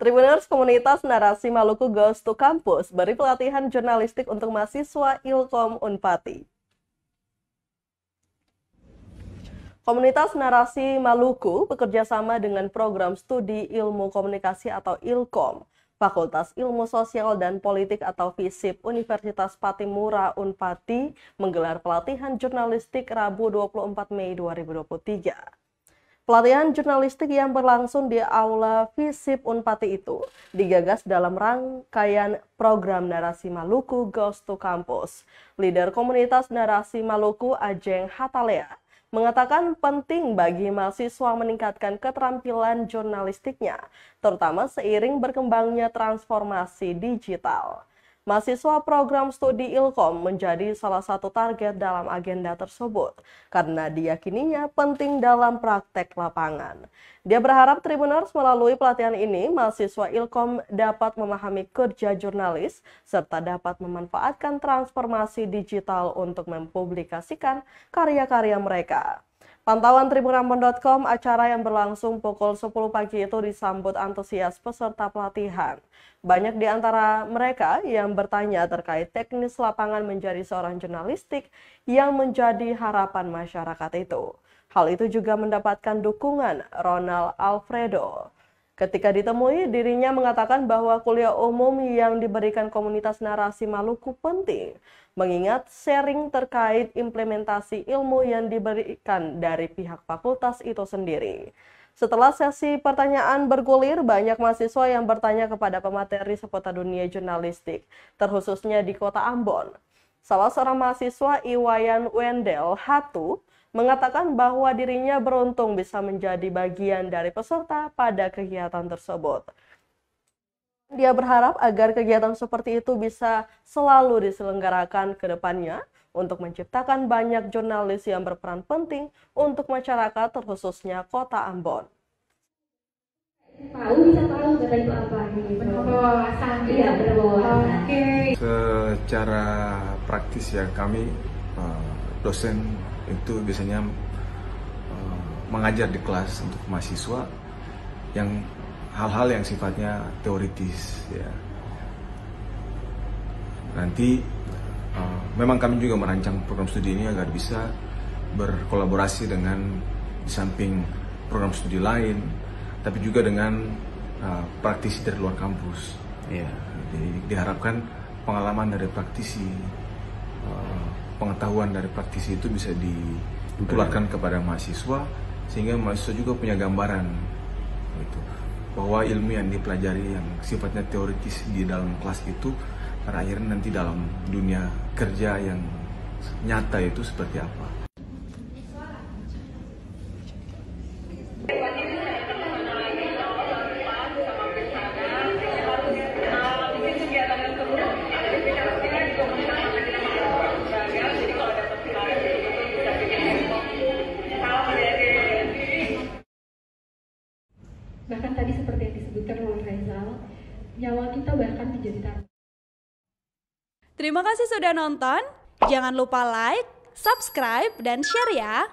Tribuners komunitas narasi Maluku Goes to Campus beri pelatihan jurnalistik untuk mahasiswa Ilkom Unpati. Komunitas narasi Maluku bekerjasama dengan program studi ilmu komunikasi atau Ilkom, Fakultas Ilmu Sosial dan Politik atau FISIP Universitas Patimura Unpati menggelar pelatihan jurnalistik Rabu 24 Mei 2023. Pelatihan jurnalistik yang berlangsung di Aula FISIP Unpati itu digagas dalam rangkaian program Narasi Maluku Goes to Campus. Leader komunitas Narasi Maluku Ajeng Hatalea mengatakan penting bagi mahasiswa meningkatkan keterampilan jurnalistiknya, terutama seiring berkembangnya transformasi digital. Mahasiswa program studi Ilkom menjadi salah satu target dalam agenda tersebut karena diyakininya penting dalam praktek lapangan. Dia berharap Tribuners melalui pelatihan ini, mahasiswa Ilkom dapat memahami kerja jurnalis serta dapat memanfaatkan transformasi digital untuk mempublikasikan karya-karya mereka. Pantauan tribunrambon.com, acara yang berlangsung pukul 10 pagi itu disambut antusias peserta pelatihan. Banyak di antara mereka yang bertanya terkait teknis lapangan menjadi seorang jurnalistik yang menjadi harapan masyarakat itu. Hal itu juga mendapatkan dukungan Ronald Alfredo. Ketika ditemui, dirinya mengatakan bahwa kuliah umum yang diberikan komunitas narasi Maluku penting, mengingat sharing terkait implementasi ilmu yang diberikan dari pihak fakultas itu sendiri. Setelah sesi pertanyaan bergulir, banyak mahasiswa yang bertanya kepada pemateri seputar dunia jurnalistik, terkhususnya di kota Ambon. Salah seorang mahasiswa, Iwayan Wendel Hatu, mengatakan bahwa dirinya beruntung bisa menjadi bagian dari peserta pada kegiatan tersebut. Dia berharap agar kegiatan seperti itu bisa selalu diselenggarakan ke depannya untuk menciptakan banyak jurnalis yang berperan penting untuk masyarakat, terkhususnya kota Ambon. Bisa tahu data itu apa gitu. Iya, berbawa. Secara praktis ya, kami dosen itu biasanya mengajar di kelas untuk mahasiswa yang hal-hal yang sifatnya teoritis ya. Nanti memang kami juga merancang program studi ini agar bisa berkolaborasi dengan di samping program studi lain, tapi juga dengan praktisi dari luar kampus. Ya, jadi diharapkan pengalaman dari praktisi, pengetahuan dari praktisi itu bisa ditularkan kepada mahasiswa sehingga mahasiswa juga punya gambaran gitu, bahwa ilmu yang dipelajari yang sifatnya teoritis di dalam kelas itu pada akhirnya nanti dalam dunia kerja yang nyata itu seperti apa. Bahkan tadi seperti yang disebutkan oleh Faisal, nyawa kita bahkan menjadi taruhan. Terima kasih sudah nonton. Jangan lupa like, subscribe, dan share ya.